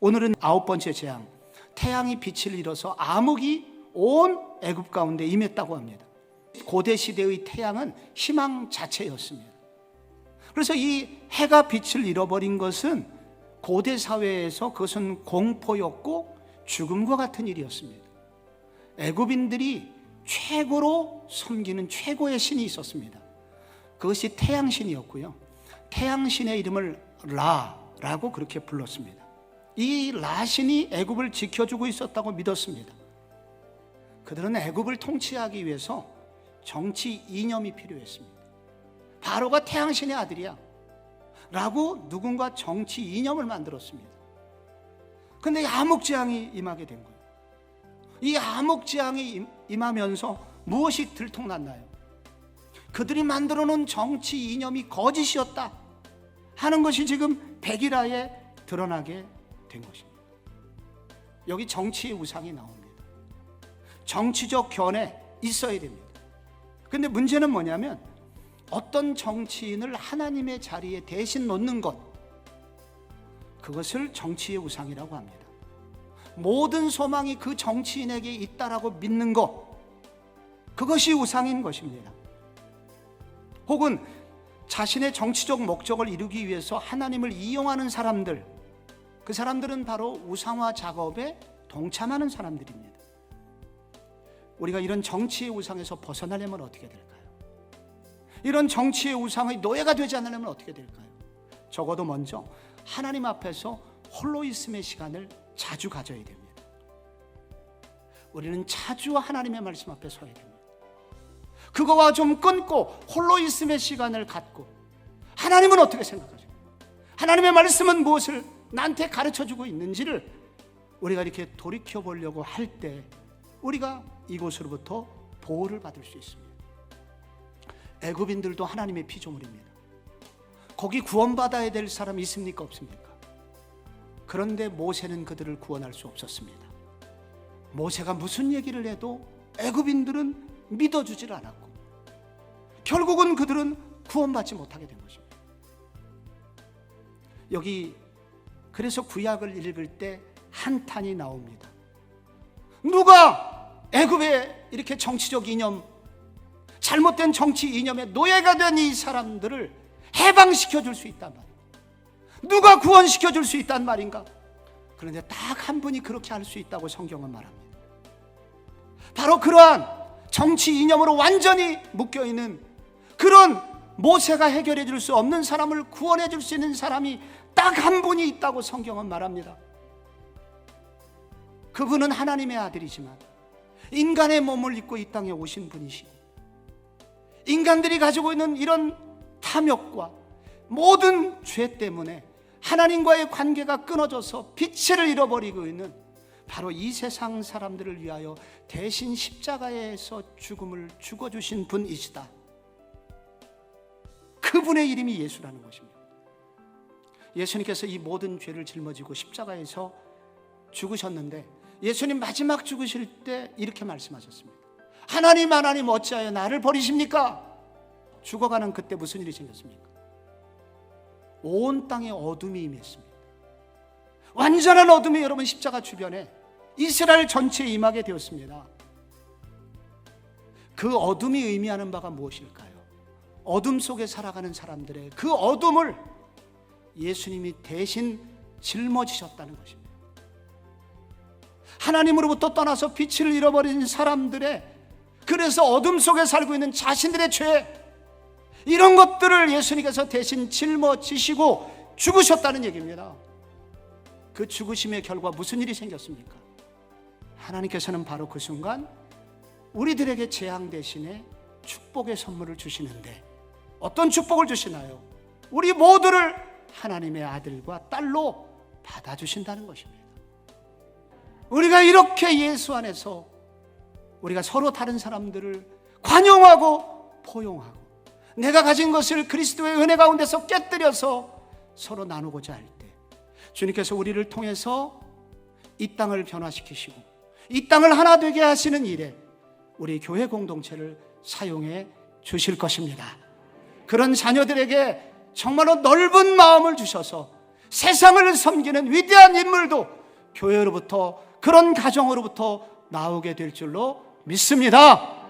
오늘은 9번째 재앙, 태양이 빛을 잃어서 암흑이 온 애굽 가운데 임했다고 합니다. 고대 시대의 태양은 희망 자체였습니다. 그래서 이 해가 빛을 잃어버린 것은 고대 사회에서 그것은 공포였고 죽음과 같은 일이었습니다. 애굽인들이 최고로 섬기는 최고의 신이 있었습니다. 그것이 태양신이었고요, 태양신의 이름을 라라고 그렇게 불렀습니다. 이 라신이 애굽을 지켜주고 있었다고 믿었습니다. 그들은 애굽을 통치하기 위해서 정치 이념이 필요했습니다. 바로가 태양신의 아들이야 라고 누군가 정치 이념을 만들었습니다. 그런데 이 암흑재앙이 임하게 된 거예요. 이 암흑재앙이 임하면서 무엇이 들통났나요? 그들이 만들어 놓은 정치 이념이 거짓이었다 하는 것이 지금 백일하에 드러나게 된 것입니다. 여기 정치의 우상이 나옵니다. 정치적 견해 있어야 됩니다. 그런데 문제는 뭐냐면 어떤 정치인을 하나님의 자리에 대신 놓는 것, 그것을 정치의 우상이라고 합니다. 모든 소망이 그 정치인에게 있다라고 믿는 것, 그것이 우상인 것입니다. 혹은 자신의 정치적 목적을 이루기 위해서 하나님을 이용하는 사람들, 그 사람들은 바로 우상화 작업에 동참하는 사람들입니다. 우리가 이런 정치의 우상에서 벗어나려면 어떻게 될까요? 이런 정치의 우상의 노예가 되지 않으려면 어떻게 될까요? 적어도 먼저 하나님 앞에서 홀로 있음의 시간을 자주 가져야 됩니다. 우리는 자주 하나님의 말씀 앞에 서야 됩니다. 그거와 좀 끊고 홀로 있음의 시간을 갖고, 하나님은 어떻게 생각하세요? 하나님의 말씀은 무엇을 나한테 가르쳐주고 있는지를 우리가 이렇게 돌이켜 보려고 할 때 우리가 이곳으로부터 보호를 받을 수 있습니다. 애굽인들도 하나님의 피조물입니다. 거기 구원받아야 될 사람이 있습니까? 없습니까? 그런데 모세는 그들을 구원할 수 없었습니다. 모세가 무슨 얘기를 해도 애굽인들은 믿어주질 않았고 결국은 그들은 구원받지 못하게 된 것입니다. 여기 그래서 구약을 읽을 때 한탄이 나옵니다. 누가 애굽의 이렇게 정치적 이념, 잘못된 정치 이념의 노예가 된 이 사람들을 해방시켜 줄 수 있단 말인가? 누가 구원시켜 줄 수 있단 말인가? 그런데 딱 한 분이 그렇게 할 수 있다고 성경은 말합니다. 바로 그러한 정치 이념으로 완전히 묶여있는 그런 모세가 해결해 줄 수 없는 사람을 구원해 줄 수 있는 사람이 딱 한 분이 있다고 성경은 말합니다. 그분은 하나님의 아들이지만 인간의 몸을 입고 이 땅에 오신 분이시고, 인간들이 가지고 있는 이런 탐욕과 모든 죄 때문에 하나님과의 관계가 끊어져서 빛을 잃어버리고 있는 바로 이 세상 사람들을 위하여 대신 십자가에서 죽음을 죽어주신 분이시다. 그분의 이름이 예수라는 것입니다. 예수님께서 이 모든 죄를 짊어지고 십자가에서 죽으셨는데 예수님 마지막 죽으실 때 이렇게 말씀하셨습니다. 하나님 하나님 어찌하여 나를 버리십니까? 죽어가는 그때 무슨 일이 생겼습니까? 온 땅에 어둠이 임했습니다. 완전한 어둠이 여러분 십자가 주변에 이스라엘 전체에 임하게 되었습니다. 그 어둠이 의미하는 바가 무엇일까요? 어둠 속에 살아가는 사람들의 그 어둠을 예수님이 대신 짊어지셨다는 것입니다. 하나님으로부터 떠나서 빛을 잃어버린 사람들의, 그래서 어둠 속에 살고 있는 자신들의 죄, 이런 것들을 예수님께서 대신 짊어지시고 죽으셨다는 얘기입니다. 그 죽으심의 결과 무슨 일이 생겼습니까? 하나님께서는 바로 그 순간 우리들에게 재앙 대신에 축복의 선물을 주시는데, 어떤 축복을 주시나요? 우리 모두를 하나님의 아들과 딸로 받아주신다는 것입니다. 우리가 이렇게 예수 안에서 우리가 서로 다른 사람들을 관용하고 포용하고 내가 가진 것을 그리스도의 은혜 가운데서 깨뜨려서 서로 나누고자 할 때, 주님께서 우리를 통해서 이 땅을 변화시키시고 이 땅을 하나 되게 하시는 일에 우리 교회 공동체를 사용해 주실 것입니다. 그런 자녀들에게 정말로 넓은 마음을 주셔서 세상을 섬기는 위대한 인물도 교회로부터, 그런 가정으로부터 나오게 될 줄로 믿습니다.